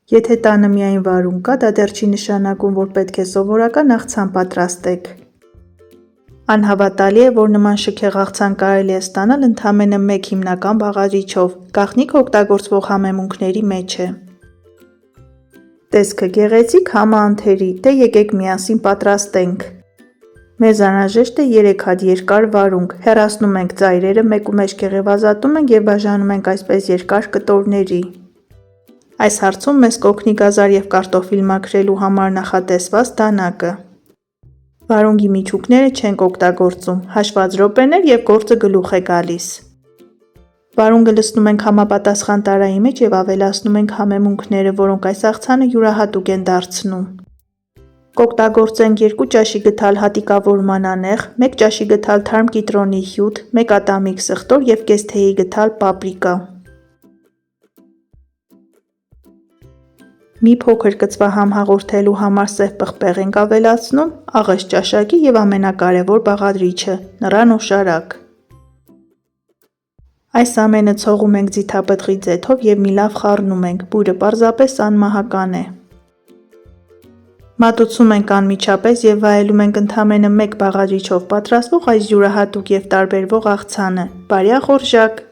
Եթե տանը միայն վարունգ կա, դա դեռ չի նշանակում, որ պետք է սովորական աղցան պատրաստեք։ Անհավատալի է, որ նման շքեղ աղցան կարելի է ստանալ ընդամենը մեկ հիմնական բաղադրիչով, գաղտնիքը օգտագործվող համեմունքների մեջ է։ Տեսքը գեղեցիկ, համը անթերի, դե եկեք միասին պատրաստենք։ Մեզ անհրաժեշտ է 3 հատ երկար վարունգ, հեռացնում ենք ծայրերը, մեկումեջ կեղևազատում ենք և բաժանում ենք այսպես երկար կտորների։ Այս հարցում մեզ կօգնի գազար և կարտոֆիլ մաքրելու համար նախատեսված դանակը։ Վարունգի միջուկները չենք օգտագործում, հաշված րոպեներ և գործը գլուխ է գալիս։ Վարունգը լցնում ենք համապատասխան տարայի մեջ և ավելացնում ենք համեմունքները, որոնք այս աղցանը յուրահատուկ են դարձնում։ Կօգտագործենք 2 ճաշի գդալ հատիկավորման անեղ, 1 ճաշի գդալ թարմ կիտրոնի հյութ, 1 ատամիկ սխտոր և կես թեյի գդալ պապրիկա։ Մի փոքր կծվահամ հաղորդելու համար սև պղպեղ ենք ավելացնում, աղեստ ճաշակի և ամենակարևոր բաղադրիչը՝ նռան օշարակ։ Այս ամենը ցողում ենք ձիթապտղի ձեթով և մի լավ խառնում ենք, բույրը պարզապես անմահական է։ Մատուցում ենք անմիջապես և վայելում ենք ընդամենը մեկ բաղադրիչով պատրաստվող այս յուրահատուկ և տարբերվող աղցանը։ Բարյա խորժակ։